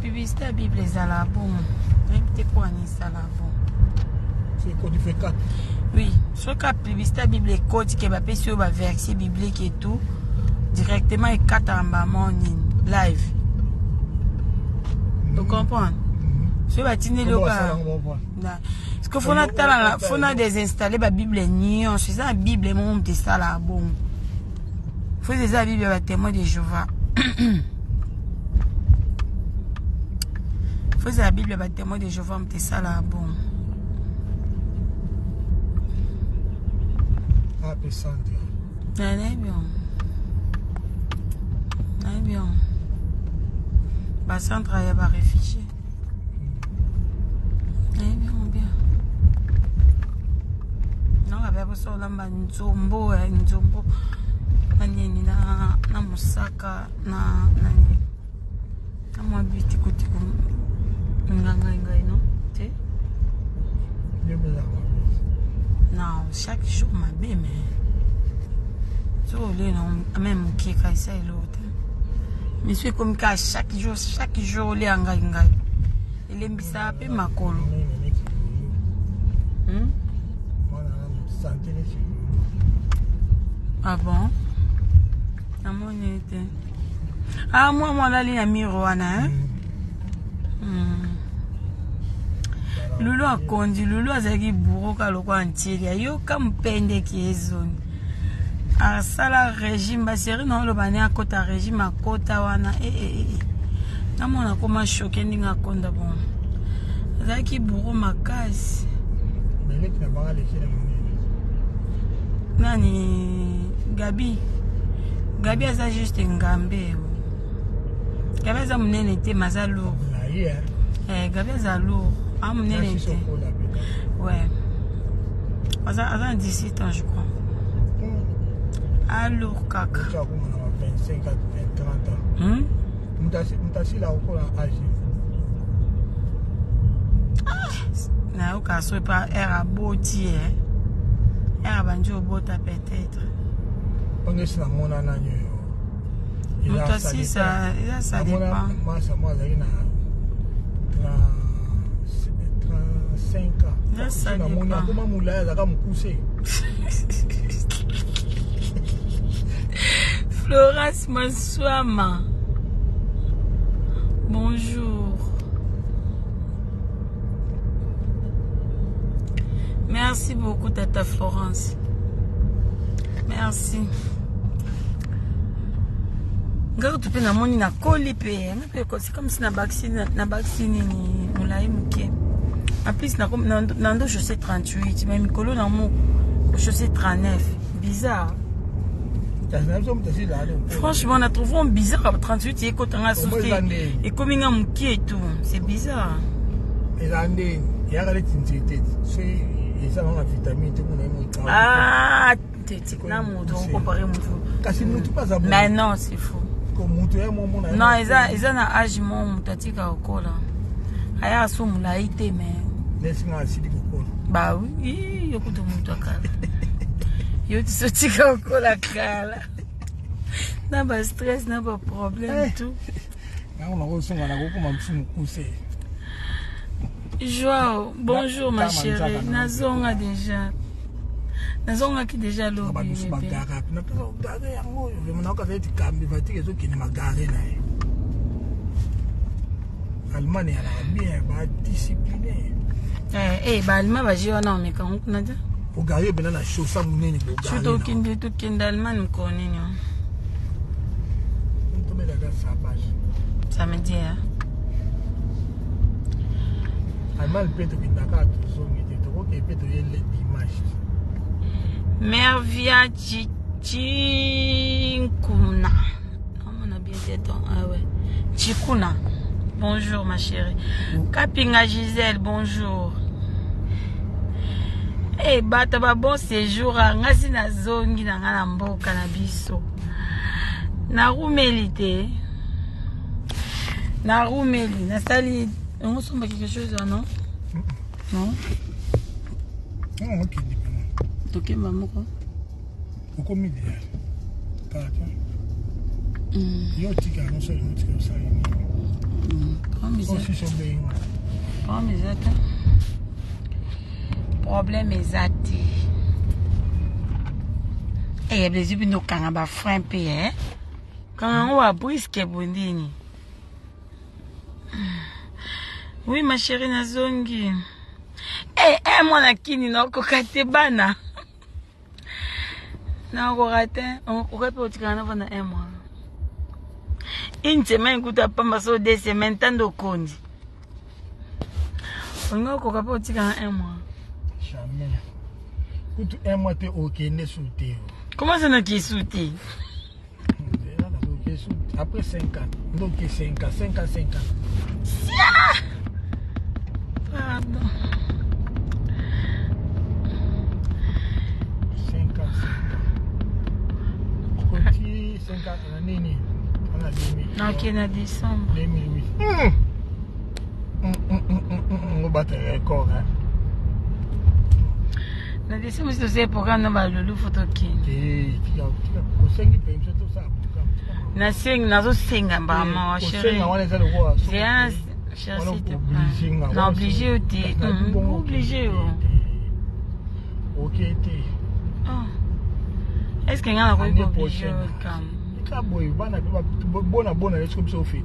publicité la Bible est à la bonne. Répétez quoi ça la bonne. C'est quoi tu fais 4? Oui, sur la publicité la Bible est code qui va passer sur le verset biblique et tout. Directement et 4 en bas live. Tu comprends? Je vais t'inner le cas. Parce qu'il faut désinstaller la Bible. C'est ça la Bible, c'est ça la bon. Il faut des la Bible avec témoin de Jéhovah. Il faut la Bible avec témoin de Jéhovah, c'est ça la bon. Ah, pesante. C'est bien. C'est bien. Bah, sans travailler, va réfléchir. Bien. Non, avec ça, on a nzombo, na musaka, na moi biti kuti ngai non? Tu sais? Non, chaque jour ma belle, mais so non, même qui fait ça l'autre. Mais c'est comme qu'à chaque jour les ngai. Il aime ça un peu ma colo. Ah bon? Ah moi là il y a miroana hein. Lulu a conduit, Lulu a zaki bourreau kaloko antiria yo comme pende qui est zone. Ah ça la régime ba série non le bani a kota régime a kota wana na mona koma choqué ninga konda bon. Zaki bourreau makasi. Mais tu n'as pas laissé la monnaie. Nani Gabi a juste ngambe. Gabi a munene te mazalo. Gabi a lourd. Ah munene te. Ouais. A 17 ans je crois. Ah lourd kaka. 25 à 30 ans. Mutasi la encore en âge. Na oka so pas era boti era banjo bota peut-être. Pangesi na mona na nyo. Mutasi ça dépend. Moi j'ai na 35 ans. Ça dépend. Mona comment moula za ka mukuse. Florence Mansouama. Bonjour. Merci beaucoup, Tata Florence. Merci. Regarde, tu peux na moni na colipé. C'est comme si na vaccine ni moulai mouké. En plus, na chaussée 38, mais Mikolo na mou chaussée 39. Bizarre. Franchement, on a trouvé un bizarre 38 et quand on a sauté et comme il y a mouké et tout. C'est bizarre. Ah, mais non, c'est faux. Non, ils ont un âge mon tatika au col. Aya somme la été mais. Bah oui, yo kuto muto kala. Yo tisotika au col la kala. N'a pas stress, n'a pas problème tout. Joao, bonjour ma chérie. Nazonga déjà. Nazonga qui déjà l'eau. Allemagne a bien discipliné. Allemagne va jouer non mais quand on a dit. Pour gagner bien la chose ça munene pour gagner. Tout qui d'Allemagne connaît. On te met la gare sa page. Ça me dit hein. Allemagne peut te bindaka tout son était trop et peut te l'image. Mervia Chikuna. On a bien dit ah ouais. Chikuna. Bonjour ma chérie. Kapinga Gisèle, bonjour. Bata ba bon séjour ngasi na zongi na ngana mboka na biso. Na rumelité. Na rumeli, na sali, on ressemble à quelque chose non? Non. Non, OK. OK, maman quoi? Pourquoi me dire? Yo tika no so yo tika ça. Comme Problème exact. Et les ubino kanga frappé hein. Quand on va brisque bondini. Oui ma chérie nazongi. Eh moi na kini na kokate bana. Na kokate on kope otikana na un mois. Une semaine kuta pamba so 2 semaines tando kondi. On a kope otikana un mois. Jamais. Kutu un mois te ok ne souté. Comment ça n'a qui souté? Après 5 ans. Donc 5 ans. Pardon. 5 ans. Côté 5 ans, l'année. On a 2000. Non, qui est en décembre. 2008. On va battre un record. Na décembre, c'est aussi pour quand on va le photo qui. Na sing na zo singa ba ma chérie. C'est non obligé t'es obligé. OK t'es. Est-ce qu'il y a un obligé comme ka boy bana bona est comme ça au fait.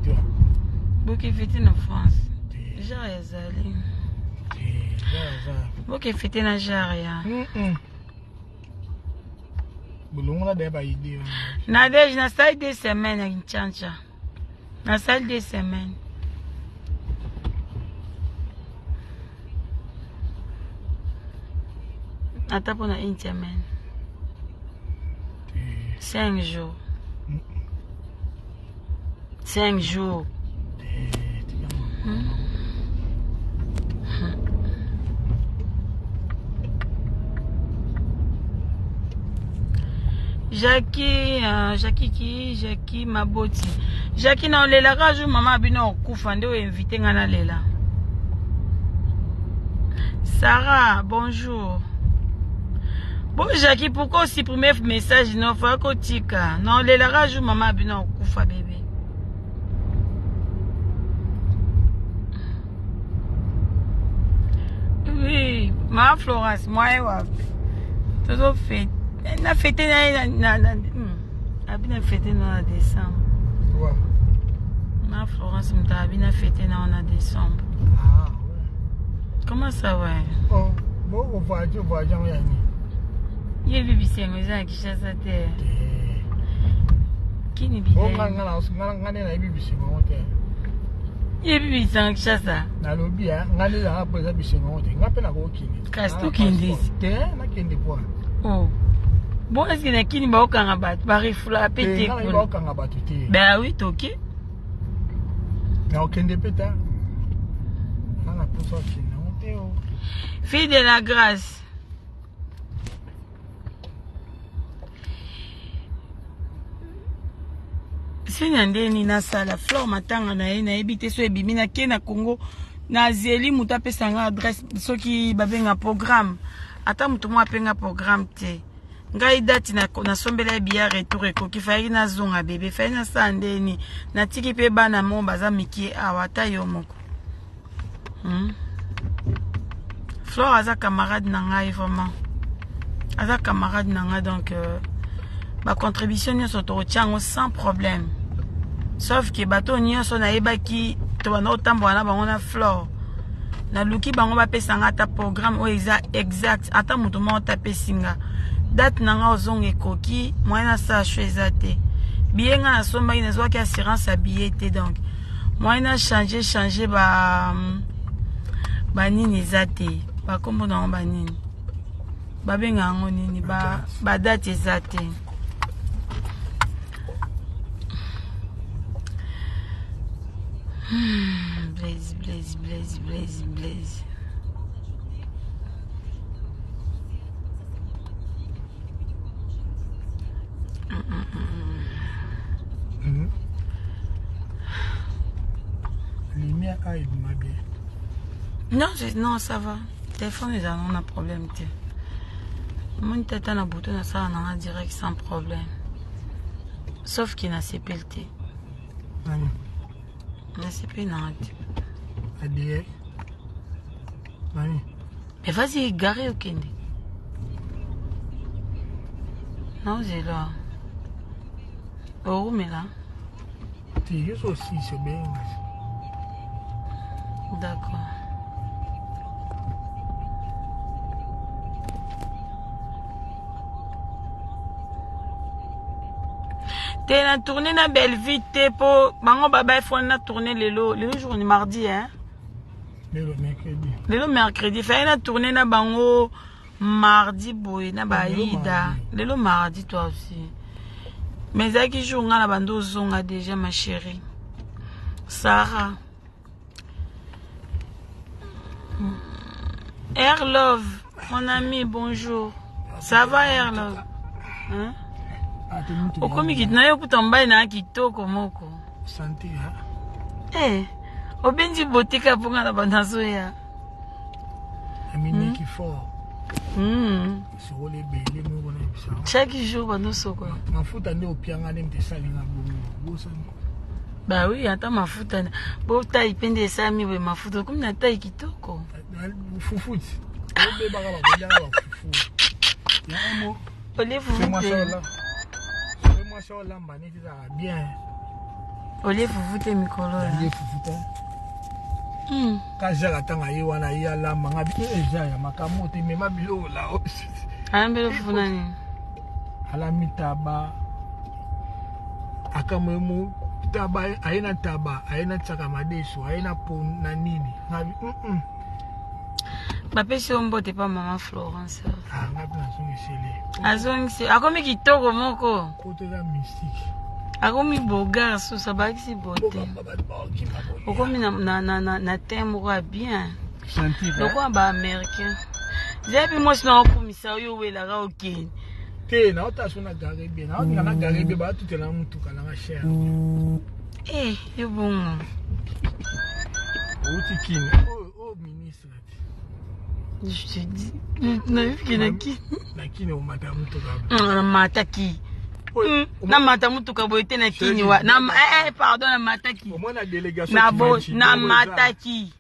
Beaucoup fêter en France. Déjà ezali. Beaucoup fêter na Jaria. Nadej na salle 2 semaines à Kinshasa. Na salle 2 semaines. Ata pour une semaine. 5 jours. 5 jours. Jackie Maboti. Jackie na lela raju mama bino kufa ndio invité ngana lela. Sarah, bonjour. Bon Jackie, pourquoi aussi premier message non fa kotika. Non lela raju mama bino kufa bébé. Oui, ma Florence, moi et wapi. Tout fait. Na fêté na fêté en décembre. Ouais. Ma Florence m'ta fêté en décembre. Ah ouais. Comment ça ouais? Oh, bon on va yani. Ye bibi sengo za Kinshasa te. Kini bibi. Oh ngana na bibi sengo te. Ye bibi sengo Kinshasa. Na lobi ngani za hapo za bibi sengo te. Ngape na ko kini. Kasto kindi. Te na kindi kwa. Oh. Bon, est-ce qu'il y a qui n'y a aucun rabat? Paris, il faut la péter. Il n'y a aucun rabat. Ben oui, ok. Il n'y a aucun dépêta. Fille de la grâce. Si Nandeni na sala, Flore matanga na ebite so ebimi na Kenya Congo, na zeli muta pesanga adresse so ki babenga programme. Ata mutu mo apenga programme te. Ngai dati na sombela biya retour ekoki fayi na zonga bébé fayi na sandeni na tiki pe bana mo baza miki awata yo moko. Flore aza camarade na ngai vraiment. Aza camarade na ngai donc ba contribution nyonso to tiango sans problème. Sauf que bato nyonso na yebaki to bana otambola na bango na Flore. Na luki bango ba pesanga ta programme o exact ata mutu mo tapesinga. Date nanga ozonga ekoki moyena sa choisate bienga na somba ina zwa ki assurance à billet te donc moyena changer ba nini zate ba kombo na ba nini ba benga ngo nini ba date zate Blaze. Lumière aide ma bien. Non, ça va. Téléphone, ils ont un problème. Mon tête a un bouton, ça en a direct sans problème. Sauf qu'il n'a pas CPLT. Non. Il n'a pas CPLT. Adie. Nani? Mais vas-y, garé au Kende. Non, c'est là. Oh, mais là. Tu es aussi, c'est bien. D'accord. T'es na tournée na Belleville, t'es pour bango baba il faut na tourner le jour mardi hein. Le mercredi. Le mercredi, fait na tournée na bango mardi boy na baïda. Le mardi toi aussi. Mais ça qui joue na bando zonga déjà ma chérie. Sarah. Air Love, mon ami, bonjour. Ça va Air Love? Hein? Okomi kitna yo kutambai na kitoko moko. Santi ha. Obenji botika ponga na bandazo ya. Amini ki fort. So le bele mo na bisa. Chaque jour bando soko. Mafuta ndio pianga ndemte salinga bongo. Bah oui, ata mafuta. Bo tai pende sami we mafuta komi na tai kitoko. Fufuti. Obe bagala bajala ba fufu. Ya mo. Ole fufuti. Sur lamba ni ça bien. Ole fufuti mikolo. Ole fufuti. Kaza katanga yi wana ya lamba ngabi eja ya makamote mema bilo la. Ambelo funani. Ala mitaba. Akamwemu taba aina taba, aina chaka madeso, aina pon na nini. Ngabi Bapesi ombote pa maman Florence. Ah, ngabi na songi sele. Azongisi akomi kitoko moko. Côté la mystique. Akomi bogar so sabaki bote. Okomi na thème roi bien. Loko ba américain. Zebi mo sina okomisa yo wela ga okeni. Te na otaso na garebe na on na garebe ba tutela mutuka na cher. Yo bon. Otikini. Oh ministre. Je te dis, nakini o matamu mutuka. Na mataki. Na mata mutuka boite na kini wa. Na pardon na mataki. Au moins la délégation na mataki.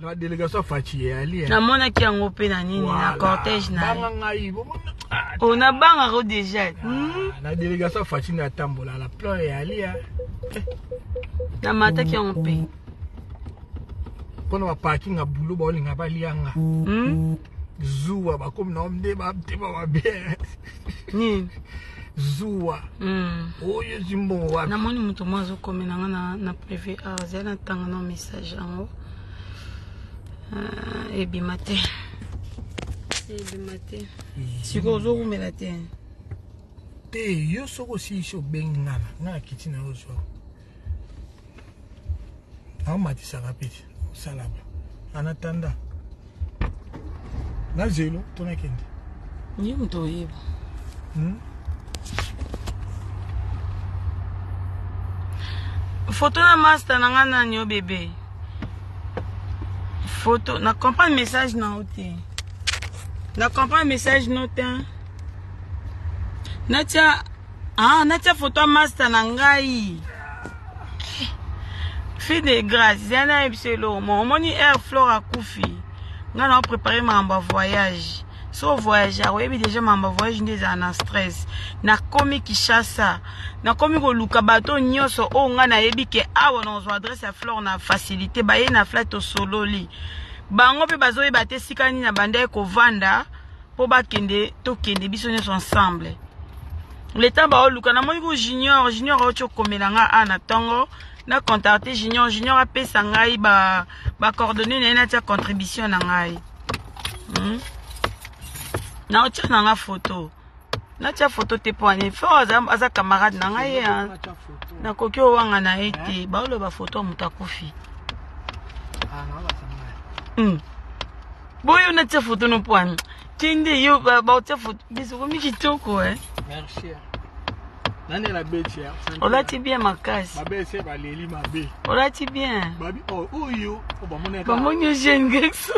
La délégation fachi ali. Na mona ki yango pe na nini na cortège na. On a banga ro déjà. La délégation fachi na tambola la plan et ali. Na mataki yango pe. Pona parking a boulot ba olinga ba lianga. Zuwa ba comme na omde ba teba ba bien. Ni Zuwa. Oyo zimbo wa. Na moni muto mwazo komena na privé arza na tanga no message yango. Ebimate. Siko zo kumela te. Te yo soko si sho bengana na kitina ozo. Amati sakapiti. Salaba. Anatanda. Na zelo tona kende. Ni mto yibo. Photo na master na ngana nyo bébé. Photo na comprendre message na ote. Na comprendre message note. Natia photo master na ngai. Fille de grâce, c'est un epselo. Mon moni air flore à Koufi. Nous avons préparé mon voyage. So voyage, oui, déjà mon voyage n'est en stress. Na komi Kishasa. Na komi ko luka bato nyoso o nga na yebi ke awa na zo adresse à flore na facilité ba ye na flight au sololi. Bango pe bazo yeba te sikani na banda ko vanda po ba kende to kende biso nyonso ensemble. Le temps ba o luka na moni ko junior o cho komelanga ana tongo. Na contacté junior a pesa ngai ba coordonner na tia contribution na ngai. Na otia na nga photo. Na tia photo te poane. Fo aza camarade na ngai ya. Na koki o wanga na ete ba lo ba photo mutakufi. Boyo na tia photo no poane. Tinde yo ba tia photo biso ko mi kitoko Merci. Nani la betia. Olati bien makasi. Mabe se baleli mabe. Olati bien. Babi oh yo. Ba monyo jeune garçon.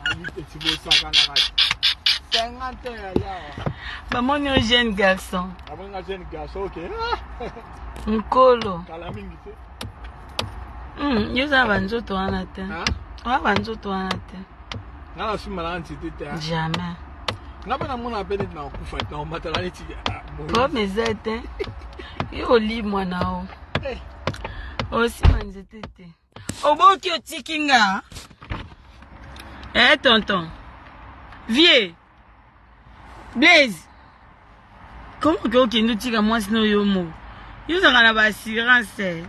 Ami petit beau sac na rate. 50 ya. Ba monyo jeune garçon. Abanga jeune garçon OK. Nkolo. Kala mingi te. Yo za banzoto wana te. Ah, banzoto wana te. Ngala suma la ntité te. Jamais. Ngaba na mona pene na kufa ta o matala ti. Ko mezete. Yo li mwana o. Aussi manzete te. Oboki otikinga. Tonton. Vieux. Blaise. Comment que okendo tika moi sino yo mo? Yo za kana ba assurance.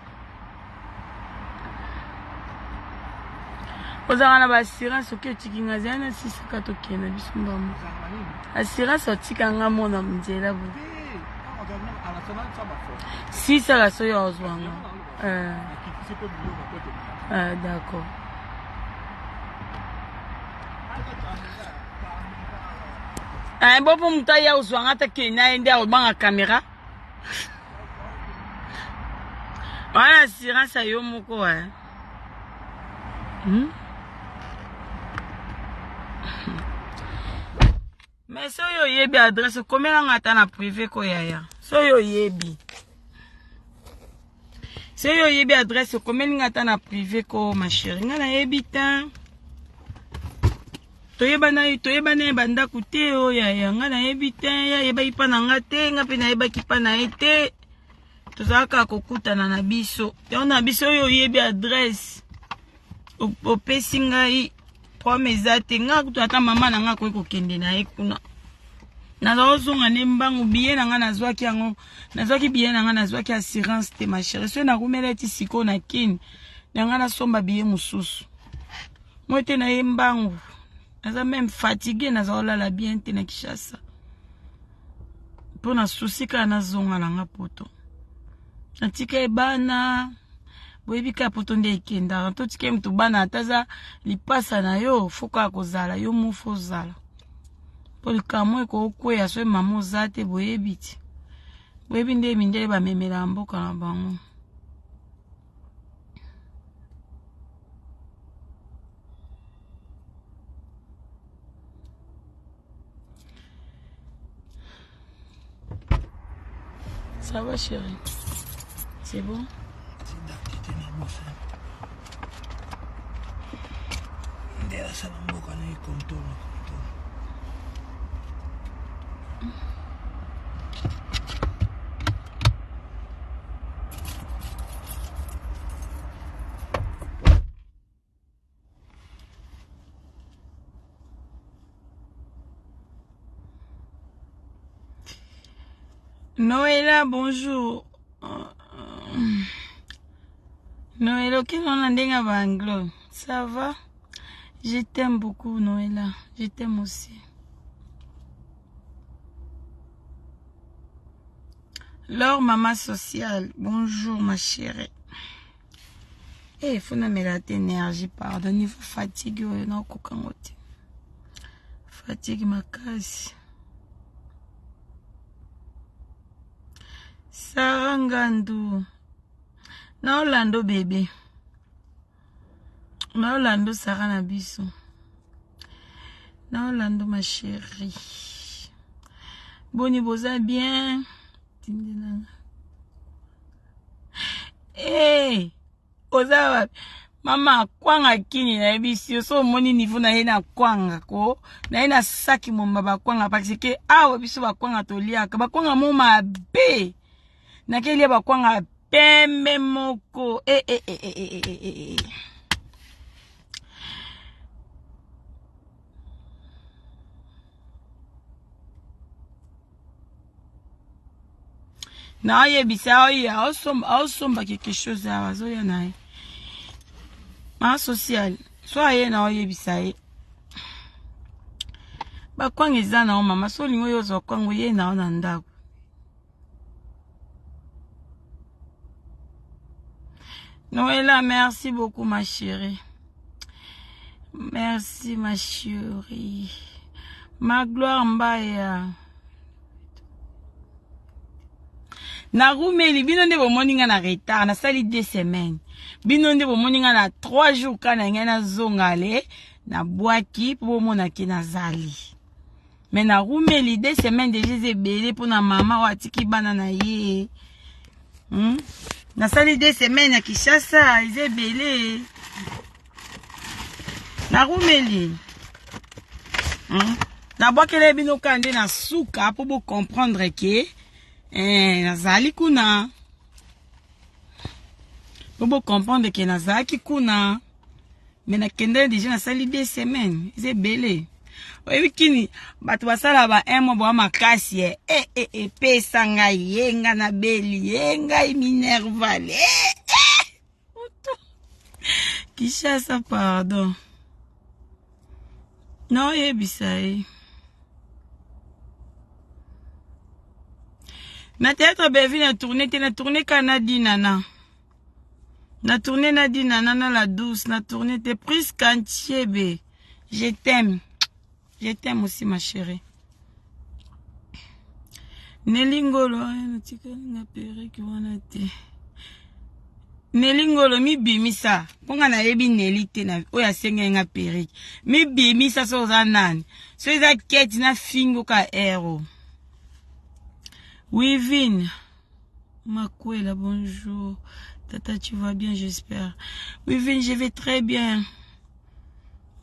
Ozana ba assurance oke tikinga zana sisaka to kena bisumba mo. Assurance otika nga mona mzela bu. Si ça la soya ozwanga. D'accord. Bon pour mutaya ozwanga ta kena ende obanga caméra. Wana assurance ayo moko Mais so yo yebi adresse komela ngata na privé ko yaya. So yo yebi. So yo yebi adresse komela ngata na privé ko ma chérie. Ngana yebi tan. Toyebana banda kute o yaya. Ngana yebi tan ya yeba ipa na ngate ngape na yeba kipa na ete. Tozaka kokutana na biso. Yo na biso yo yebi adresse. O pesinga I promesa te nga kutata mama na nga ko kende na ekuna. Nazozonga ne mbangu biye na nga nazwaki yango. Nazwaki biye na nga nazwaki assurance te ma chérie. So na kumela ti siko na kini. Na nga na somba biye mususu. Moite na mbangu. Naza même fatigué nazola la bien te na Kishasa. Pona susika na zonga na nga poto. Natika ebana boyebika poto nde ekenda to tike mtu bana ataza lipasa na yo foka kozala yo mufo zala polikamwe ko kweya so mama zate boyebiti boyebi nde mindele ba memela mboka na bango ça va chérie, c'est bon. Noëlla, bonjour. Noëlla, ok, on a des anglo. Ça va? Je t'aime beaucoup, Noëlla. Je t'aime aussi. Laure, maman sociale. Bonjour, ma chérie. Il faut me mettre l'énergie, pardon. Il faut fatiguer. Fatigue ma case. Sarangandou. Na Orlando bébé. Na Orlando Sarah Nabiso. Na Orlando ma chérie. Boni boza bien. Hey, oza mama kwanga kini na ebisi so moni niveau na ye na kwanga ko na ye na saki momba ba kwanga parce que awa biso ba kwanga toliaka ba kwanga mo mabe na kele ba kwanga pembe moko na ye bisa ya osomba quelque chose à wazo ya nae ma social so ye na ye bisa ye ba kwanga izana o mama so lingo yo zo kwango ye na ona ndako Noëlla, merci beaucoup ma chérie. Merci ma chérie. Ma gloire mbaya. Na rumeli bino nde bomoninga na retard na sali 2 semaines. Bino nde bomoninga na 3 jours kana ngena zongale na boaki po bomona ki nazali. Mais na rumeli 2 semaines déjà zebele pour na mama watiki bana na ye. Na sali 2 semaines à Kishasa, ils est belé. Na rumeli. Na bokele bino kande na suka pour vous comprendre que nazali kuna. Pour vous comprendre que nazaki kuna. Mais na kende déjà na sali 2 semaines, c'est belé. Oui kini batu basala ba emo bo makasi pesa ngai yenga na beli yenga minervale. Kishasa pardon. Non, yebisai. Na théâtre bevi na tourné Canadi nana. Na tourné Nadi nana na la douce, na tourné te prise cantier be. Je t'aime. Je t'aime aussi ma chérie. Nelingolo na tika na pere ki wana te. Nelingolo mi bimisa. Ponga na yebi nelite na oya senga nga pere. Mi bimisa so za nani. So eza keti na fingo ka ero. Oui, Vin. Makwela, bonjour. Tata, tu vas bien, j'espère. Oui, Vin, je vais très bien.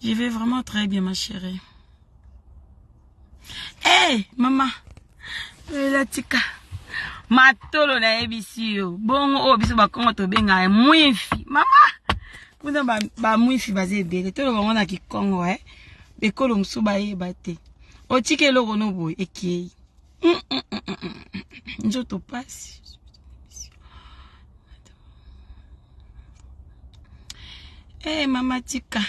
Je vais vraiment très bien, ma chérie. Hey, maman. La tika. Matolo na ebisi yo. Bongo, biso ba kongo to benga mwifi. Mama. Kuna ba mwifi baze bele. Tolo ba mwana ki kongo, Bekolo msuba ye bate. Otike logo no boy, ekei. Njoto pasi. Mama tika.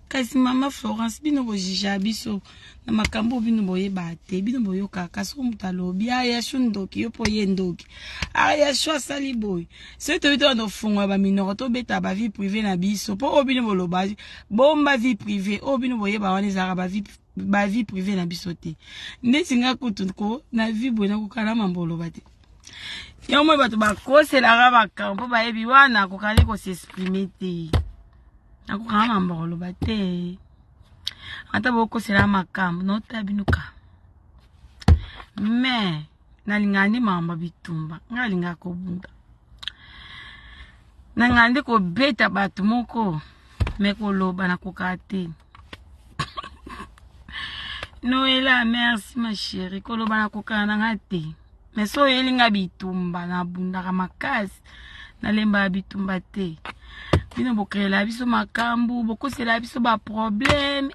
Kasi mama Florence bino bo jija biso na makambo bino boye bate bino boyo kaka so mutalobi ya shundoki yo po yendoki ya shwa sali boy so to bito no fungwa ba minoro to beta ba vie privée na biso po obino boloba bomba vie privée obino boye ba wana zara ba vie privée na biso te ndeti nga kutuko na vie boye na kokala mambolo bate yo mo bato ba kosela ga ba kampo ba yebi wana kokale ko s'exprimer te na kokala mambolo bate ata boko sera makambo no tabinuka me nalingani mamba bitumba ngalinga ko bunda na ngandi ko beta batu moko me ko loba na kokate Noela merci ma chérie ko loba na kokana ngate me so yelinga bitumba na bunda ka makasi na lemba bitumba te bino bokrela biso makambu bokosela biso ba problème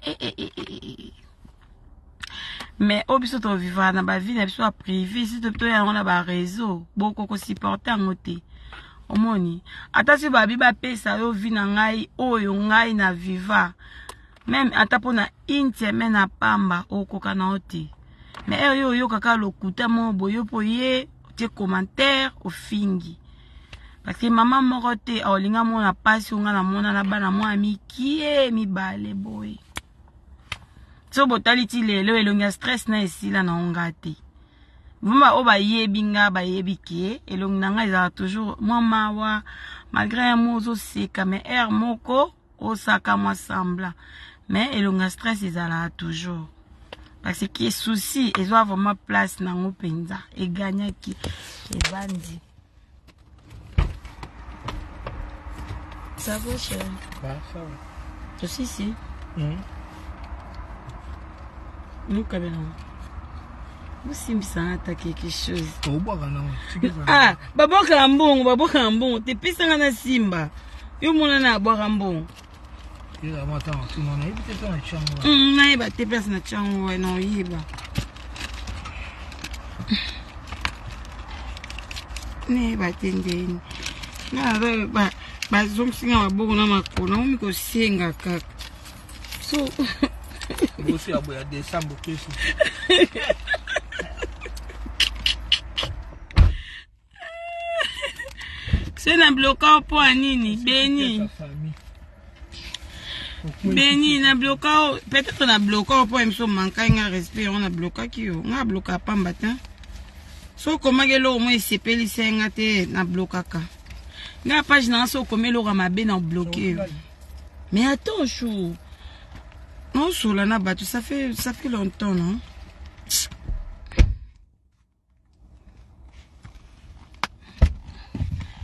mais obiso to vivre na ba vie na biso privé si to ya na ba réseau boko ko supporter ngote omoni ata si ba biba pesa yo vi na ngai oyo ngai na viva même ata pona intime na pamba okoka na oti mais yo kaka lokuta mo boyo poye te commentaire au fingi. Parce que maman morote olinga mona pasi unga na mona na bana mwa mikie mibale boy. So botaliti lelo elonga stress na esila na ongate. Vuma oba yebi nga ba yebi ki elonga nga za toujours mama wa malgré mozo seka mais air moko osaka moi sembla. Mais elonga stress ezala toujours. Parce que souci ezo vraiment place na ngopenza e gagna ki e bandi. Ça va, chérie? Bah, ça va. Je suis ici. Nous, Kabela. Vous simsanta quelque chose. Ah, baboka mbongo. Te pisa na simba. Yo mona na boka mbongo. Ila mata tu mona ibite to na chango. Na iba te pesa na chango no yiba. Ne ba tendeni. Na ba bazomsinga maboko na makona omiko senga kaka so bosi abo ya Desemba kesi c'est na bloquant po nini Beni na bloquant peut-être na bloquant po emso manka nga respect on a bloqué ki yo nga bloquer pamba ta so komagelo o mo isepeli senga te na bloquaka. La page n'a pas comme le ramabé n'a bloqué. Mais attends, chou. Non, sur la nabattu, ça fait longtemps, non?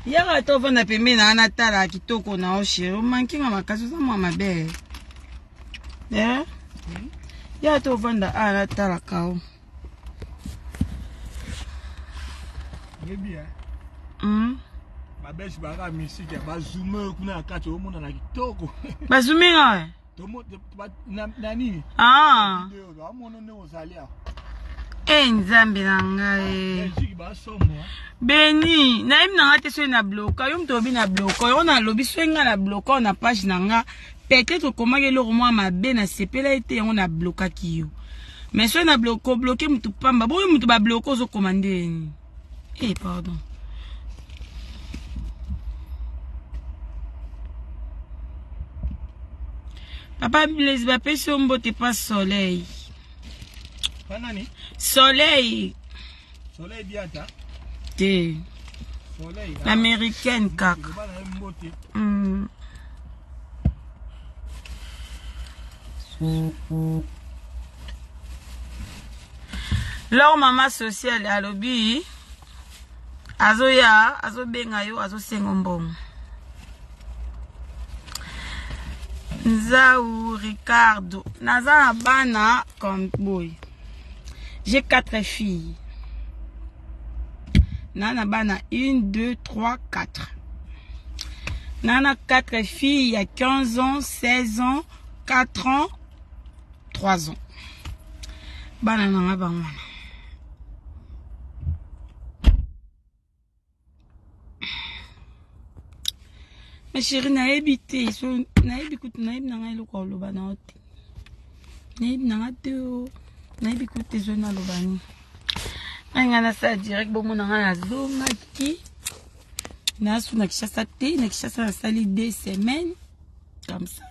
Hier, attends, on a payé na anatala qui toko na oshi. On manque à ma casse, ça m'a ma belle. Eh? Ya to vanda ala tala kao. Maybe babeshi baka misiki bazume kuna kati omona na kitoko. Bazume ngawe? Tomo nani? Ah. Ndio amono ne ozalia. Nzambe na ngai. Beni, na im na ngate so na bloka, yo mto bi na bloka, yo na lobi so nga na bloka na page na nga. Peut-être comment que le roman ma ben na sepela été on a bloqué ki yo. Mais so na bloqué mtu pamba, bo mtu ba bloqué zo commander. Eh pardon. Papa les ba pesi mbote pas soleil. Panani? Soleil. Soleil biata. Te. Soleil. L'américaine kaka. Leur maman sociale à lobby. Azoya, azo benga yo, azo sengombong. Nzau Ricardo. Naza bana comme boy. J'ai 4 filles. Nana bana 1, 2, 3, 4. Nana 4 filles, il y a 15 ans, 16 ans, 4 ans, 3 ans. Bana nana bana. Ma chérie, n'a habité. N'a habité, n'a habité, le corps, le banat. N'a habité, n'a habité, zone à l'obani. N'a ça direct, bon, mon a zone qui. N'a sous n'a chasse à thé, n'a chasse à sali 2 semaines. Comme ça.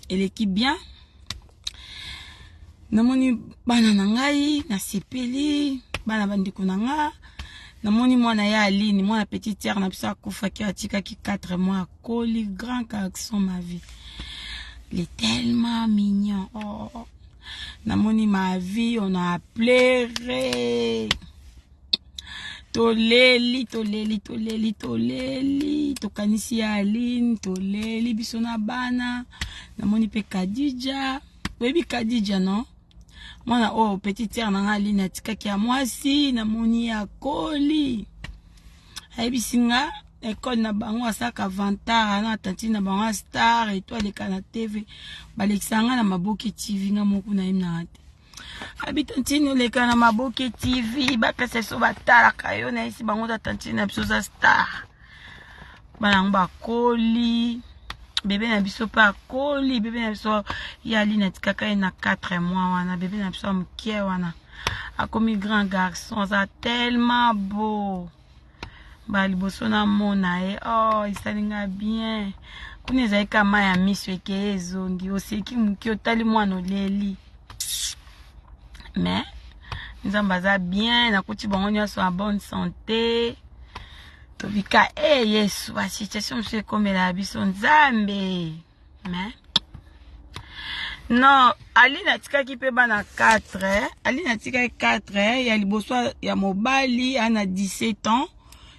Et l'équipe bien. N'a moni bananangai, n'a sepeli, banabandikunanga. Namoni mwana ya Aline, moi la petite sœur na pisa kufa ki atika ki 4 mois coli grand garçon ma vie. Il est tellement mignon. Oh. Namoni ma vie, on a pleuré. Toleli, toleli, toleli, toleli. Tokanisi ya Aline, toleli bisona bana. Namoni pe Kadija. Baby Kadija non? Mwana oh petite sœur na Aline atika ki a mwasi na moni ya koli. Ayibisinga école na bango asaka vantara na tanti na bango star étoile kana TV balexanga na Maboke TV nga moku na imna ate. Abitantini le kana Maboke TV ba pesa so batala kayo na isi bango ta tanti na biso za star. Banango ba koli. Bébé na biso pa koli, bébé na biso ya Aline tikaka na 4 mois wana, bébé na biso mkie wana. A comme grand garçon, ça tellement beau. Ba liboso na mona e, oh, il salinga bien. Kune zaika maya miso eke ezongi, oseki muki otali mwana leli. Mais nzamba za bien, na kuti bango nyonso en bonne santé. Tobika yesu ba situation c'est comme la biso nzambe mais non Aline atika ki pe bana 4 Aline atika 4 ya liboso ya mobali ana 17 ans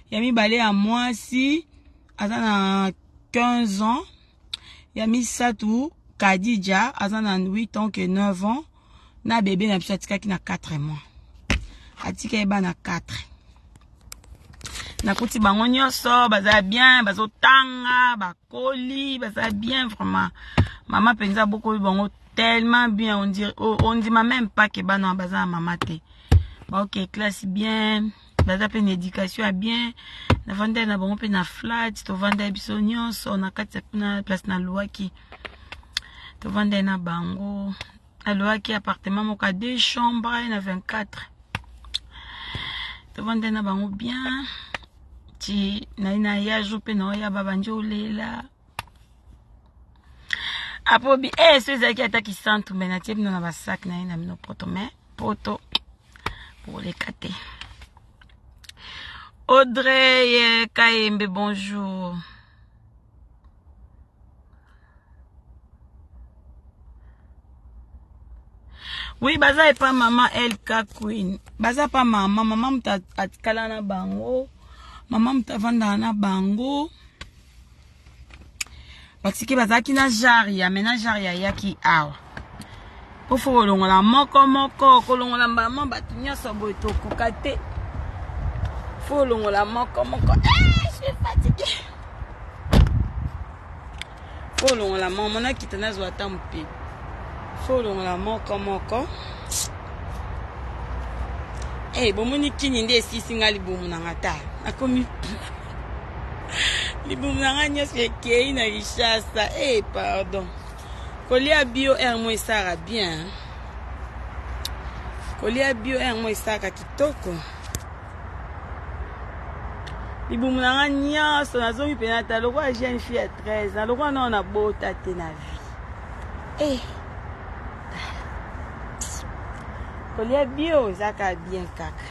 ya mibale ya mwasi azana 15 ans ya misatu Kadija azana 8 ans que 9 ans na bébé na biso atika ki na 4 mois atika bana 4 na kuti bango nyonso baza bien bazo tanga bakoli baza bien vraiment maman penza beaucoup bango tellement bien on dit même pas que bana baza maman te ba OK classe bien baza pe une éducation bien na vanda na bango pe na flat to vanda biso nyonso na kati na place na Louaki to vanda na bango à Louaki appartement moka 2 chambres na 24 to vanda na bango bien. Ti na ya jope na ya baba njolela apobi so ezaki ataki santu mais na tie bino na basak na ina mino poto mais poto pour les kate. Audrey Kaembe bonjour. Oui baza e pa maman Elka Queen baza pa maman mta atikala na bango. Maman mtavanda na bango. Batiki bazaki na jaria, mena jaria yaki awa. Po fo longola moko kolongola mbama batu nyonso boye tokoka te. Fo longola moko. Je suis fatiguée. Fo longola mona kitana zwa ta mpe. Fo longola moko. Bomoni kini nde sisi ngali bomu na ngata. Nakomi libumu na nga nyonso ekei na Kinshasa. Pardon. Kolia bio mo esara bien. Kolia bio mo esara kitoko. Libumu na nga nyonso nazomi penata lokwa jeune fille à 13 ans. Lokwa na ona bota te na vie. Kolia bio ezaka bien kaka.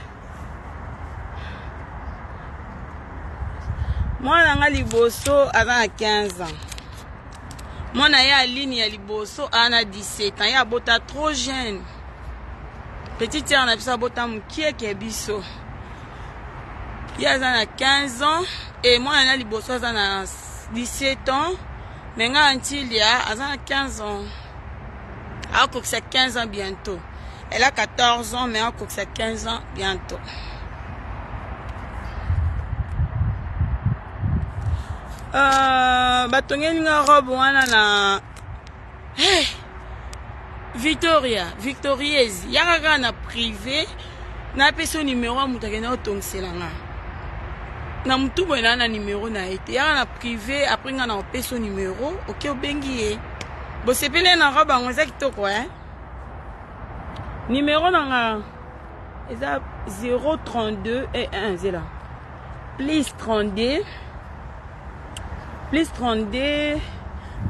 Mwana nga liboso aza 15 ans. Mwana ya ligne ya liboso ana 17 ans. Ya bota trop jeune. Petite sœur na biso bota mukie ke biso. Ya aza na 15 ans et mwana na liboso aza na 17 ans. Menga Antilia aza na 15 ans. Alors que c'est 15 ans bientôt. Elle a 14 ans, mais encore que c'est 15 ans bientôt. Batongeni nga robe wana na Victorieuse. Yaka na privé na peso numéro mutake na otongsela nga. Na mutu boyana na numéro na ete. Yaka na privé après nga na peso numéro, OK obengi ye. Bo sepele na robe ngweza kitoko Numéro nanga eza 032 et 1 zela. Plus 32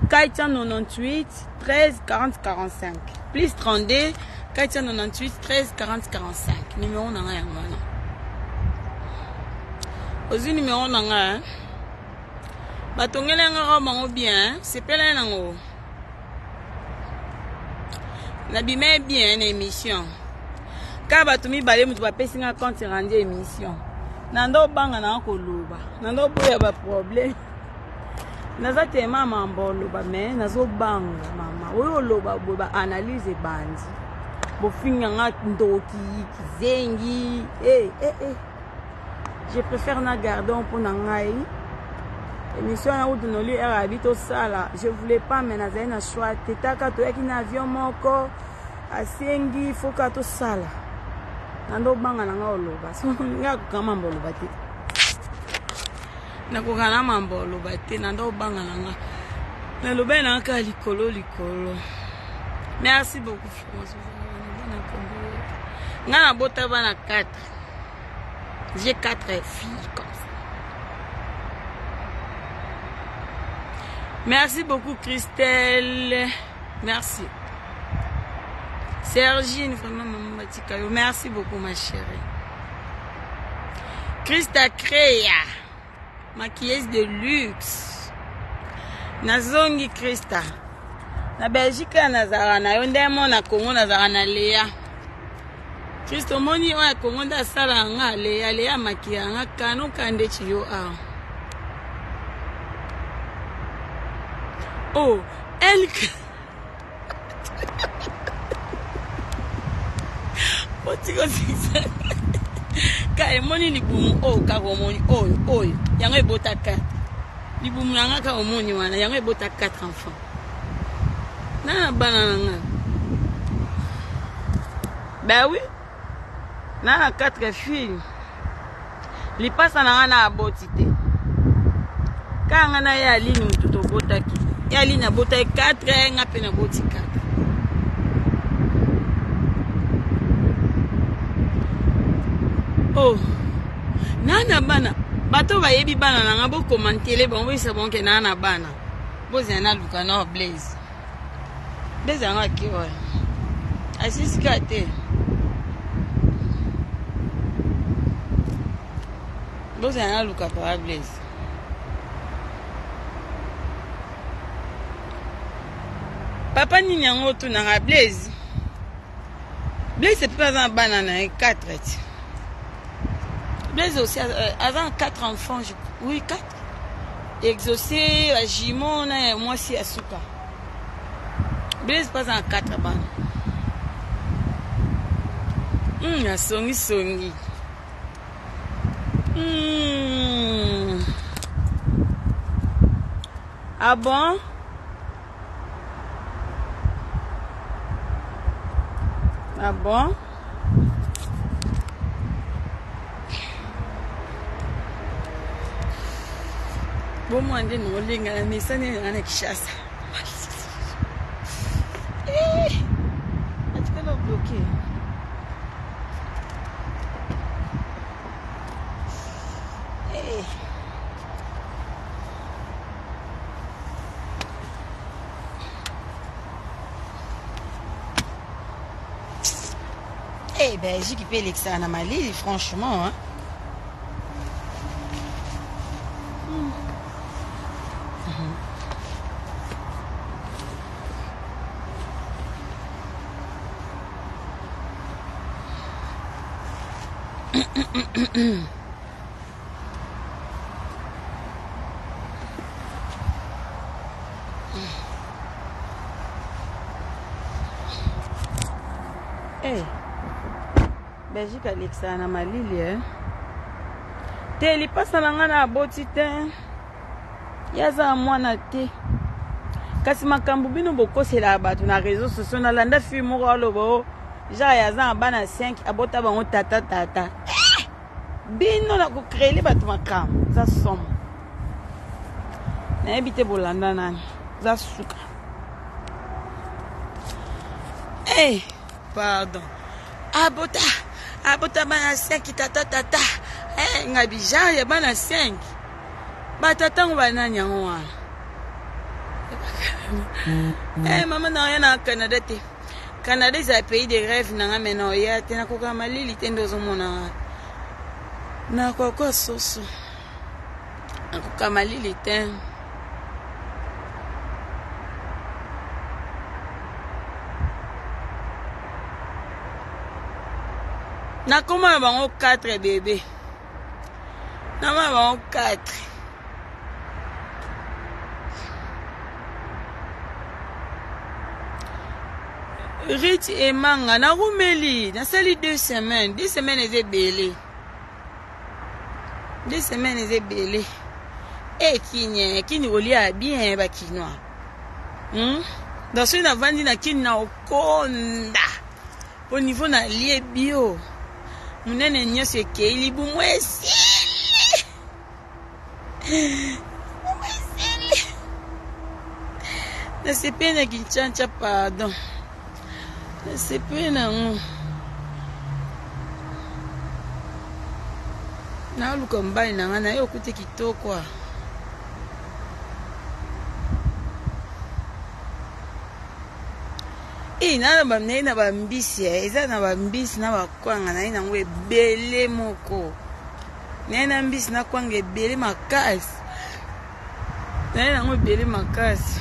498 13 40 45. Plus 32 498 13 40 45. Numéro nanga yangana. Ozi numéro nanga batongela nga bango bien, c'est pela nango. Na bime bien na émission. Ka batumi balé mutu ba pesinga compte rendu émission. Nando banga na ko loba. Nando boya ba problème. Naza te mama mbolo ba mais nazo banga mama. Oyo loba boba analyse bandi. Bo finga nga ndoki kizengi. Je préfère na garder pour na ngai. Émission na udunoli habito sala. Je voulais pas mais nazai na choix tetaka to yaki na avion moko asengi foka to sala. Nando banga na nga oloba. So nga kama mboloba te. Na kokana mboloba te nando banga na nga. Na loba na ka likolo. Merci beaucoup France. Nga na bota bana 4. J'ai 4 filles comme ça. Merci beaucoup Christelle. Merci. Sergine, vraiment maman Matikayo. Merci beaucoup ma chérie. Christa Créa. Maquilleuse de luxe. Nazongi Christa. Na Belgique nazara na yondemo na Congo nazara na Léa. Christo moni oya Congo da sala nga Léa maquilla nga kanu kande chiyo a. Oh, elle Ka moni libumu ka omoni oyo yango ebota 4 libumu nanga ka omoni wana yango ebota 4 enfants na bana nanga bah oui na 4 filles lipasa nanga na aboti te kanga na ya lini mtuto botaki ya lini abota 4 nga pe na boti 4. Oh, nana bana bato bayebi bana nanga bo commenter bon oui c'est bon que nana bana bozana luka no Blaise nga kiwa asisikate bozana luka pa Blaise papa ni nyango tu na Blaise c'est pas un banana 4. Blaise aussi avant 4 enfants, oui 4. exaucer la jimona moi si asuka. Blaise passe en 4 bana. La songi. Ah bon? Ah bon? Bon, moi, je ne sais pas, mais ça n'est pas chasse. Tu peux le bloquer. Eh ben, j'ai occupé l'externe à Mali, franchement. Hein. Hey, Belgique Alexa na malili hein. Te li pasa na nga na boti te. Yaza mwana te. Kasi makambo bino bokosela bato na réseaux sociaux na landa fi moko alobo. Ja yaza bana 5 abota bango tata. Bino na ko créer bato makambo za somo. Na ebite bolanda nani. Za suka. Hey, pardon. Abota bana 5 tata. Ngabija ya bana 5. Batata ngwana nyango wana. Maman na yana Canada te. Canada c'est un pays de rêve na ngamena ya te na koka malili te ndozo mona. Na kwa soso. Na koka malili te. Na koma bango 4 bébé. Na ma bango 4. Rich et manga na rumeli na sali 2 semaines. 2 semaines eze belé. 2 semaines eze belé. Kini olia bien ba kinwa. Dans ce na vandi na kini na okonda. Au niveau na lie bio. Munene nyoso ekeili bu mwesi. Na sepena kinchancha pardon. Na sepena ngo. Na luka mbali na ngana yo kute kitoko. Na bamne na bambisi eza na bambisi na bakwanga na ina ngwe bele moko. Na mbisi na kwanga ebele makasi. Na ina ngwe bele makasi.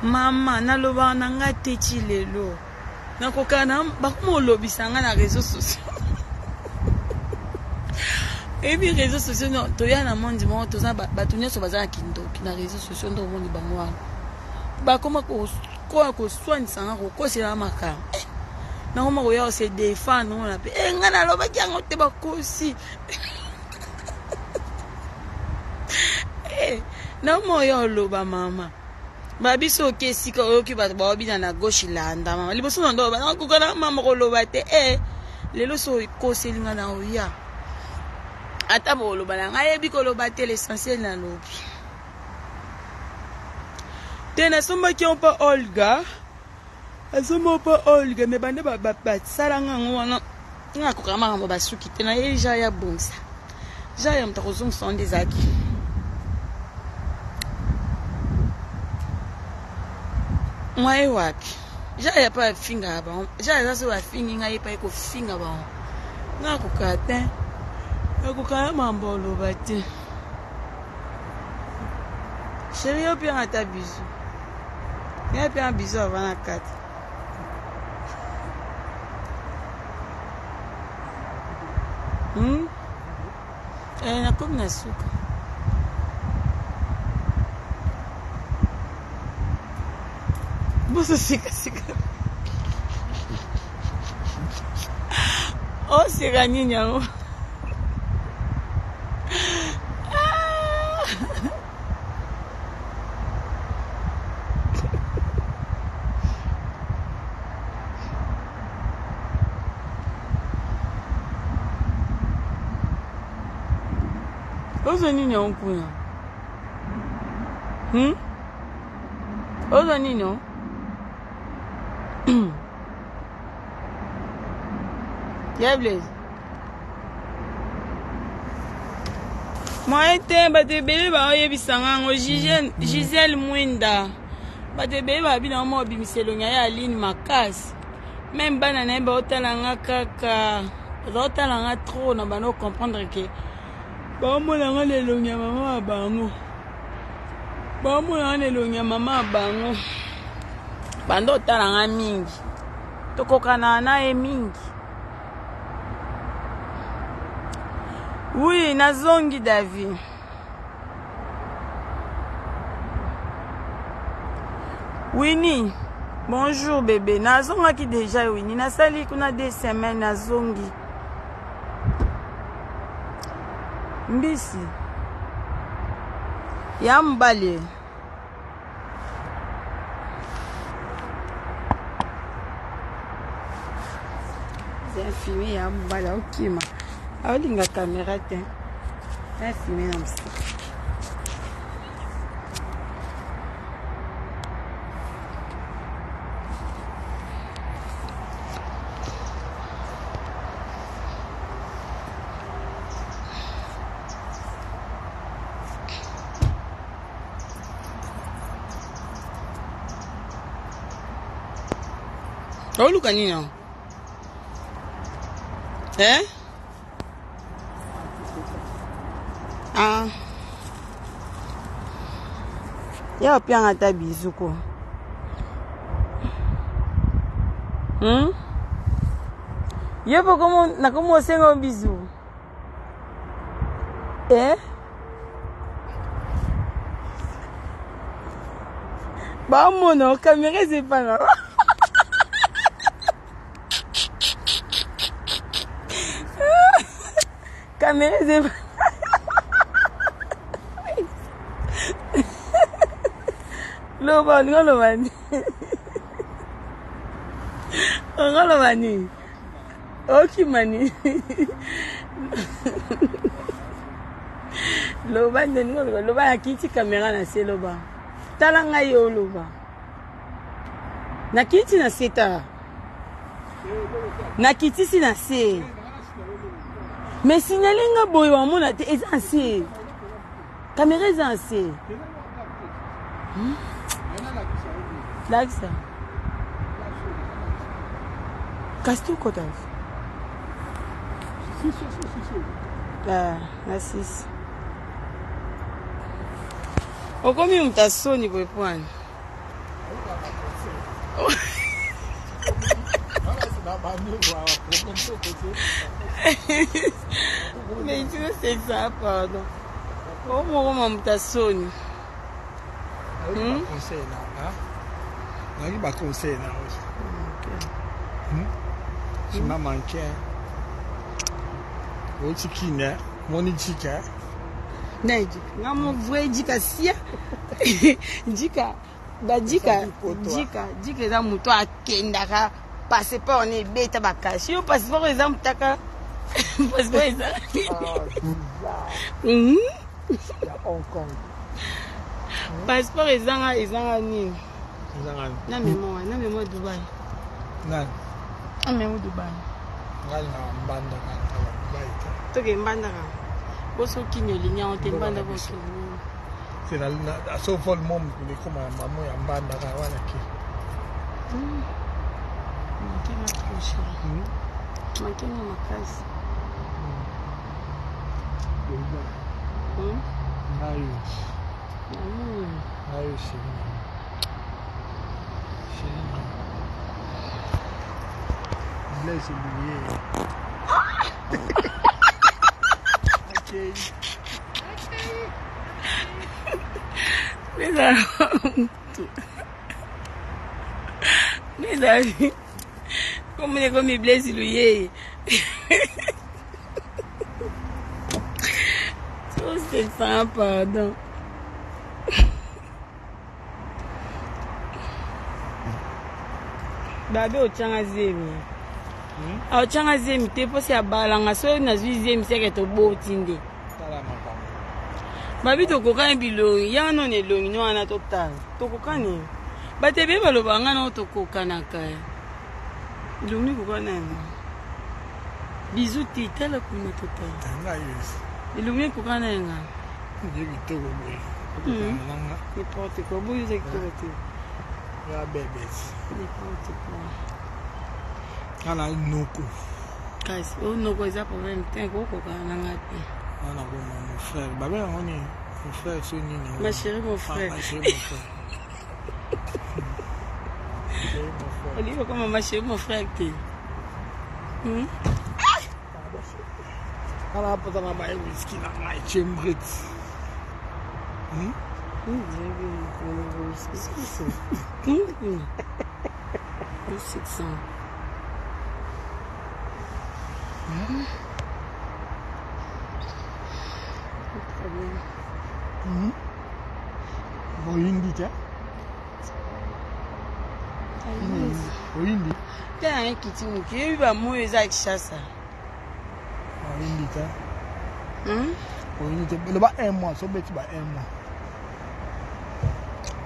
Mama na loba na nga techi lelo. Na kokana bakuma lobisa nga na réseaux sociaux. Et puis réseaux sociaux non toya na monde mo toza batunya so baza kindoki na réseaux sociaux ndo monde bangwa. Ba koma ko soigne sanga ko sela maka. Na koma ko ya se défendre on pe nga na loba kyango te bakosi. Na mo yo loba mama. Ba biso kesi ko oki ba bina na gauche landa mama. Liboso ndo ba na kokana mama ko loba te lelo so ko selinga na oya. Ata bolo bana ngayebi ko loba te l'essentiel na lobi. Tena somba ki on pa Olga. Asomba pa Olga me bande ba sala ngango wana. Nga ko kama ngamba basuki tena ye ja ya bonsa. Ja ya mtakozung son des aki. Mwae wapi? Ja ya pa finga ba. Ja ya so wa fingi ngaye pa ko finga ba. Nga ko kate. Kukaya mambo lobate. Chérie, yo pia ata bisou. Viens pia un bisou avant la 4. na comme na suka. Boso sika. Oh, sika nini yango? Ozo nini onkunya? Ozo nini on? Yeah, Blaise. Moi, j'étais bébé, Gisèle Mwinda. Bébé, moi, Aline Makas. Même banane, baotalanga kaka. Baotalanga trop, na bano comprendre que. Baomonanga lelongia mama bango. Baomonanga lelongia mama bango. Bando talanga mingi. Tokokana na e mingi. Oui, nazongi David. Winnie, bonjour bébé. Nazonga qui déjà Winnie. Nasali kuna 2 semaines nazongi. Mbisi. Yambale. C'est filmé yambale okima. Aolinga caméra te. C'est filmé comme ça. Oh, look at you. Eh? Ah. Ya pia ngata bizu ko. Yo po como sengo bizu. Eh? Ba mono caméra c'est pas là. Caméra c'est pas. Loba ngolobani. Ngolobani. Okimani. Loba ndengolo loba akiti caméra na se loba. Talanga yo loba. Nakiti na seta. Nakiti si na se. Mais signalinga boyo amona te ezansi. Caméra ezansi. Like ça. Casse-tu quoi la 6. O comi mtasoni kwa pwani. Mais tu sais ça, pardon. Oh, mon mtasoni. Conseil là, hein? On a conseil là aussi. Tu m'as manqué. Aussi qui n'est, mon idika. Neji, ngamo vrai dika sia. Dika, ba dika za muto akenda ka passeport on est bête bakashi. Yo passeport exemple taka. Passeport exemple. Ya Hong Kong. Passeport ezanga ni. Ezanga. Na mémoire Dubai. Na mémoire Dubai. Ngali na mbanda ka Dubai. Toke mbanda ka. Boso kinyoli nya on te mbanda boso. C'est la so fol mom ni koma maman ya mbanda ka wana ki. Makena tosha. Makena makazi. Nayo. Nayo shiri. Bless you. Mes amis, comme il blesse lui. C'est ça, pardon. Babe ochanga zemi. Ochanga zemi te posi ya balanga so na zwi zemi seke to botinde. Babi to kokana bilongi ya no ne longi no ana to tala. To kokani. Ba te be baloba ngana to kokana kaya. Longi kokana. Bizu ti tala kuna to tala. Tanga yes. Longi kokana nga. Yebi to go boy. N'importe quoi, vous êtes correcté. Ya bebes. N'importe quoi. Kana noko. Kasi, oh noko is a problème. Tiens, koko kana ngati. Ana ko mon frère. Babe on est mon frère c'est ni. Ma chérie, mon frère. Ma chérie, mon frère. On dit comment ma chérie, mon frère t'es. Kana pata na ba whisky na my chembret. Oyindi cha? Oyindi? Tena un kiti muki, yebi ba moyo eza kishasa. Oyindi cha? Oyindi cha, le ba un mois, so beti ba un mois.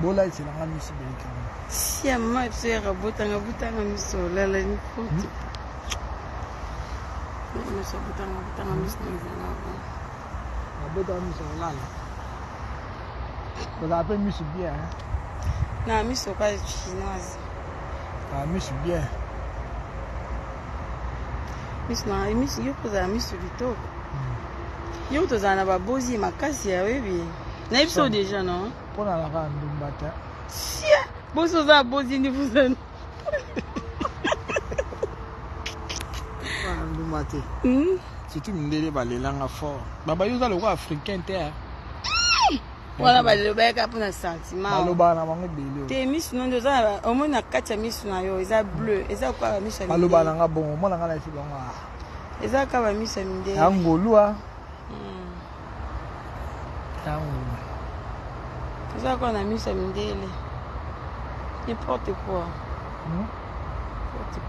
Bola isi na ngami si beli kama. Si amma ipso ya butanga miso lala ni foto. Miso butanga miso na ngaba. Butanga miso lala. Vous appelez miso bien, hein? Non, miso pas chinoise. Ah, miso bien. Miso yo poza miso bitoko. Yo tozana ba bozi makasi ya webi. Na ipso déjà non? Pona la ka ndumbata. Sia, boso za bozi ni fuzana. Pona ndumbate. Surtout ndele balelanga fort. Baba yo za le roi africain te. Wala baloba ka pona sentiment. Baloba na bango bele. Te miso ndo za au moins na kati ya miso na yo eza bleu, eza kwa ba miso. Baloba na nga bon, mona nga na isi bango. Eza ka ba miso minde. Angolua. Tango. Eza kwa na miso mindele. N'importe quoi. N'importe quoi.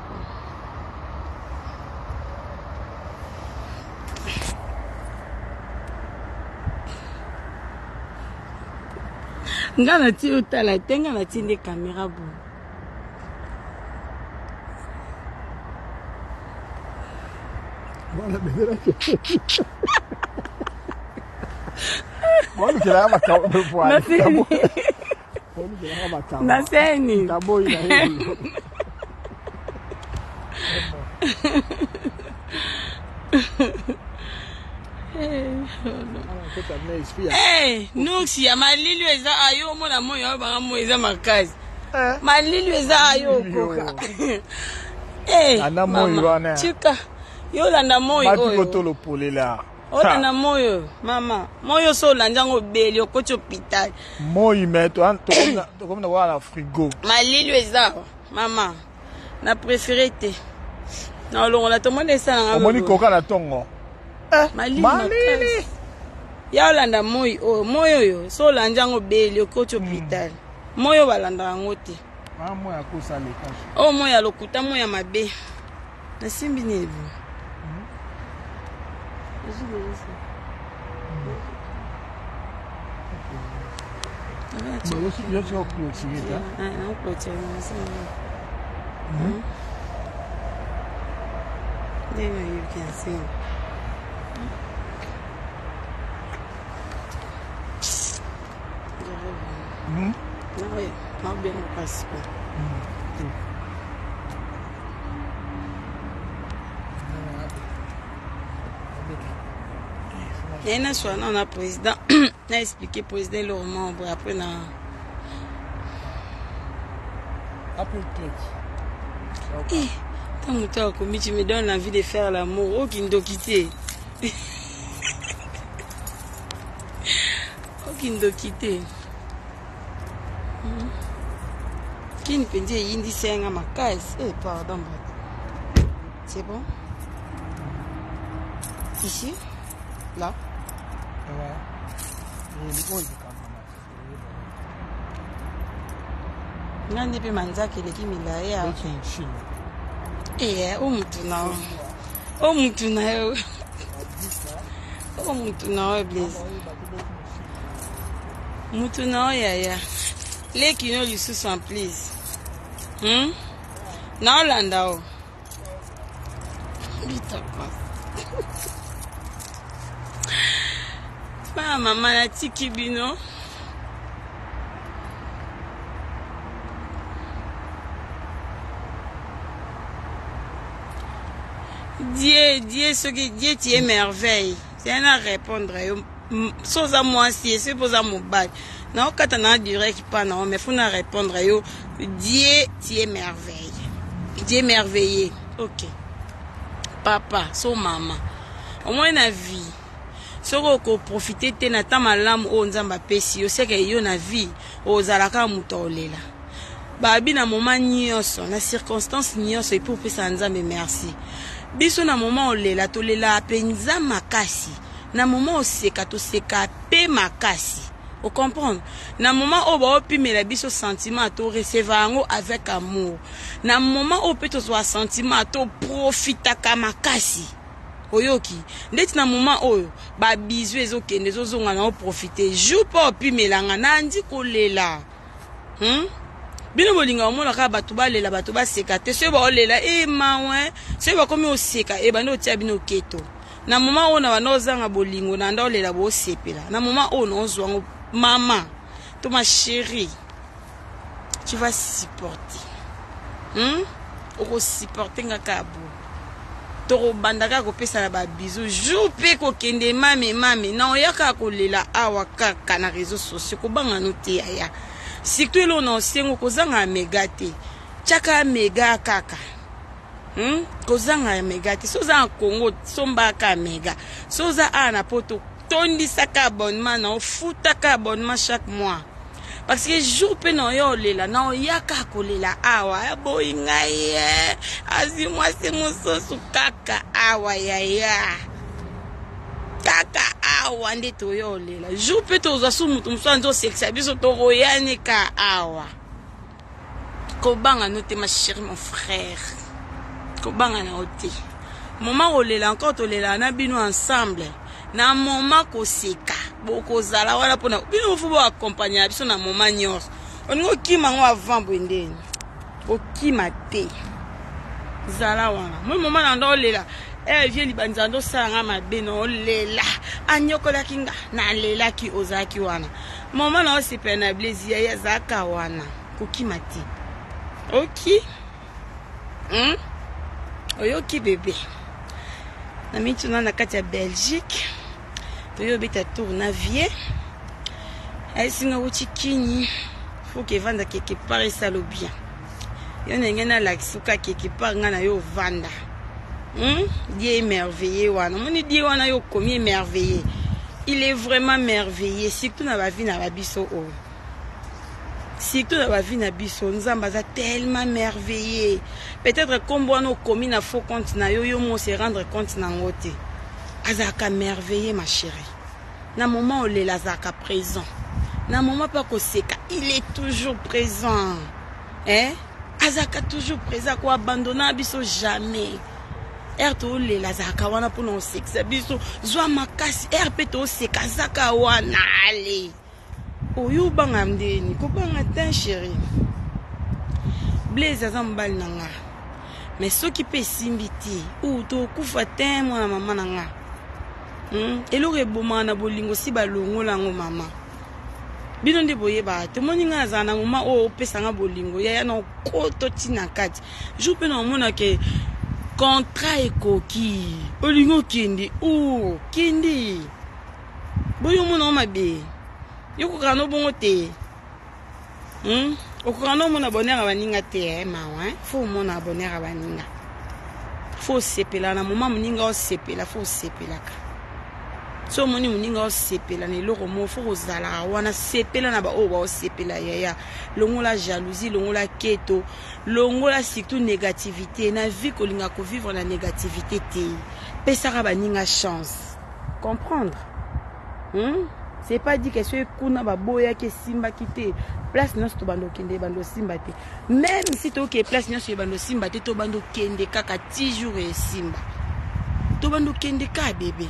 Nga na ti utala tenga na ti nde caméra bo. Voilà, mais là Bon, tu l'as pas de fois. Na seni. Tabo ina hiyo. Nuksi ya malili eza ayo mona moyo banga moyo eza makazi. Malili eza ayo koka. Ana moyo wana. Chika. Yo landa moyo oyo. Mati kotolo polela. Ola na moyo mama. Moyo so lanjango beli okocho hospital. Moyo meto to comme na wala frigo. Malili eza mama. Na préféré te. Na longo la to mona esa nga. Omoni koka na tongo. Malili. Ya landa moyo moyo yo so lanjango beli okocho hospital. Moyo balanda ngo te. Moyo akosa leka. Oh moyo lokuta moyo mabe. Na simbi nevu. Yo suis au clôture. Non, clôture. Then you can sing. Non, bien on passe pas. Et na soit non na président n'a expliqué président le membre après na après peut-être tant muta ko mi tu me donnes envie de faire l'amour au kindo quitté kindoki te. Kin pendi yindi senga makasi. Eh, pardon. C'est bon? Ici? Là? Nandi pe manzaki leki milaya. Eh, o mutu na o. O mutu na yo. O mutu na o, Blaise. Mutu na o ya. Leki no lisusu en please. Na Olanda o. Bita pa. Ma maman la tiki bino. Dieu, ce que Dieu tu es merveille. C'est un à répondre. Sans à moi si c'est pour ça mon bac. Non, quand on a direct pas non, mais faut na répondre. Dieu tu es merveille. Dieu est merveilleux. Ok. Papa, so maman. Au moins na vie. Soko ko profiter te na tamalam o nzamba pesi. Yo seke yo na vie. O zalaka mutolela. Babi na moment nyonso, na circonstance nyonso pour pesa nzambe merci. Biso na moment olela tolela apenza makasi. Na moment oseka toseka pe makasi. Vous comprenez? Na moment où on peut mettre biso sentiment to recevoir ngo avec amour. Na moment où peut to sentiment to profita kamakasi. Oyoki. Ndeti na moment oyo ba bizu ezokende zozonga na profiter. Jou pas pi melanga na ndi kolela. Bino bolinga omona ka batu ba lela batu ba seka te se ba olela e mawe se ba komi oseka e bando tia bino keto. Na moment ona banozanga bolingo na nda olela bo sepela. Na moment ona ozwa maman, toi ma chérie, tu vas supporter. On va supporter nga kabo. Toro bandaka ko pesa ba bisou. Joupe ko kende mame na oyaka ko lela awa kaka na réseaux sociaux ko banga note ya. Surtout lo na osengo ko zanga mega te. Chaka mega kaka. Ko zanga mega te. Soza Congo somba ka mega. Soza ana poto tondi saka abonnement na ofuta ka abonnement chaque mois. Parce que jour pe no yo lela na oyaka ko lela awa boy ngai azi moi c'est mon sosu kaka awa ya. Kaka awa nde to yo lela. Jour pe to za su mutu msanzo sexa biso to royane ka awa. Ko banga note ma chérie mon frère. Ko banga na oti. Moment o lela encore to lela na bino ensemble. Na moment ko seka boko zala wala pona bino fubo accompagner biso na moment nyos oningo kima ngo avant bwendeni okima te zala wana mo moment na ndolela vie libanza ndo sanga mabe no lela anyokola kinga na lela ki ozaki wana moment na osipe na Blaise ya zaka wana kokima te ok oyoki bébé na mituna na kati ya Belgique. Toyo beta tourna vie. Esinga wuchi kini. Faut que vanda quelque part ça le bien. Yo ngena la suka quelque part ngana yo vanda. Dieu est merveilleux wana. Moni Dieu wana yo komi merveilleux. Il est vraiment merveilleux. Surtout na ba vie na ba biso o. Surtout na ba vie na biso nzamba za tellement merveilleux. Peut-être comme no komi na faux compte na yo mo se rendre compte na ngote. Azaka merveilleux ma chérie. Na moment où les azaka présent. Na moment pas ko seka, il est toujours présent. Azaka toujours présent ko abandonner biso jamais. To les azaka wana pour non sexe biso zwa makasi peto seka zaka wana ale. Oyo banga mdeni ko banga tan chérie. Blaise azambal nanga. Mais ceux qui peut simbiti ou to kufa tan mwana mama nanga. Elore boma na bolingo si balongo lango mama. Bino ndi boye ba te moninga zana mama o pesa nga bolingo ya na koto tina kati. Jupe na mona ke contrat ekoki. Olingo kindi o kindi. Boyo mona mabe. Yoko kano bongo te. Okano mona bonheur baninga te mawa. Faut mona bonheur baninga. Faut sepela na mama moninga o sepela faut sepela ka. so moni muninga osepela na eloko mo fo kozala wana sepela na ba o ba osepela yaya longola jalousie longola keto longola surtout négativité na vie kolinga ko vivre la négativité te pesaka baninga chance comprendre c'est pas dit que ce kuna ba boya ke simba kité place non to bando kende bando simba te même si to ke place non so bando simba te to bando kende kaka 10 jours et simba to bando kende ka bébé.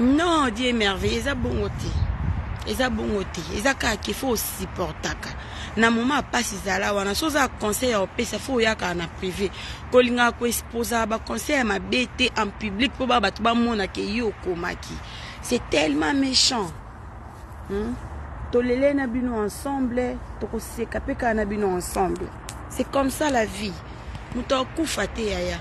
Non, Dieu merveille, eza bongote. Eza bongote. Eza ka ki faut supportaka. Na moment passe izala wana soza conseil au pesa faut yaka na privé. Kolinga ko exposa ba conseil ma bête en public pour ba batu ba mona ke yo komaki. C'est tellement méchant. Tolele na bino ensemble, toko seka peka na bino ensemble. C'est comme ça la vie. Muto kufate yaya.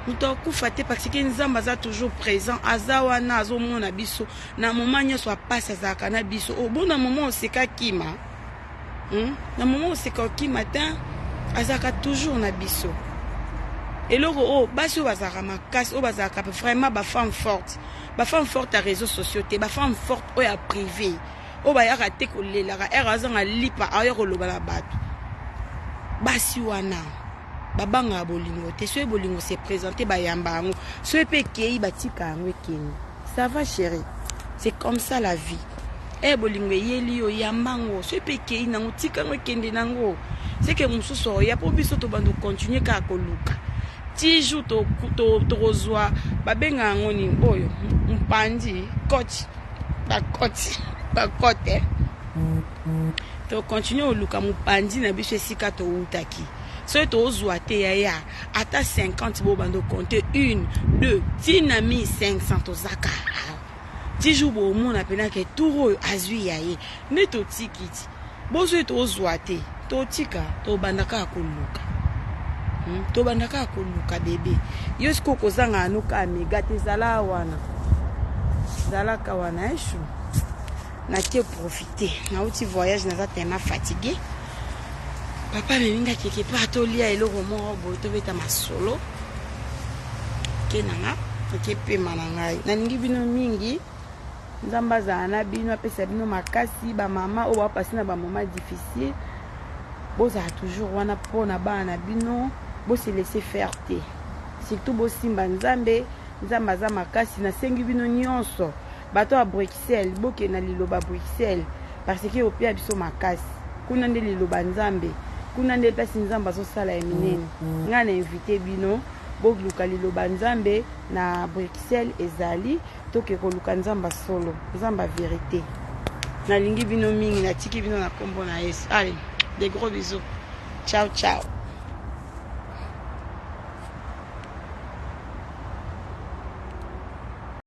Muto kufate parce que nzamba za toujours présent azawa na azo mona biso na moment nyoso apasa za kana biso au bon moment oseka kima na moment oseka kima matin azaka toujours na biso eloko o basi bazaka makasi o bazaka vraiment ba femme forte à réseaux sociaux te ba femme forte o ya privé o ba ya raté ko lela era azanga lipa ayo ko lobala batu basi wana babanga bolingo te so bolingo se présenter ba yamba ngo so pe kei batika ngo keni ça va chérie c'est comme ça la vie bolingo yeli yo yamba ngo so pe kei nango tika ngo kende nango c'est que mususo ya po biso to bando continuer ka koluka ti jour to rozwa babenga ngo ni oyo mpandi coach ba kote to continuer oluka mpandi na biso esika to utaki. So to ozwate yaya ata 50 bo bando compter 1 2 tinami 500 to zaka tiju bo mona pena ke turo azwi yaye ne to tikiti bo so to ozwate to tika to bandaka koluka to bandaka koluka bébé yosko kozanga anuka amiga te zala wana zala ka wana eshu na te profiter na uti voyage na za tellement fatigué. Papa me minga quelque part to lia eloko moko boy to beta masolo kenanga ke pe manangai na ningi bino mingi nzamba za na bino apesa bino makasi ba mama o ba passer na ba moment difficile boza toujours wana pona bana bino bo se laisser faire te surtout bo simba nzambe nzamba za makasi na sengi bino nyonso bato a Bruxelles boke na liloba Bruxelles parce que opia biso makasi kuna nde liloba nzambe kuna nde pasi nzamba zo sala eminene nga na invité bino bogluka liloba nzambe na Bruxelles ezali toke koluka nzamba solo nzamba vérité na lingi bino mingi na tiki bino na kombo na Yesu. Allez, des gros bisous, ciao ciao.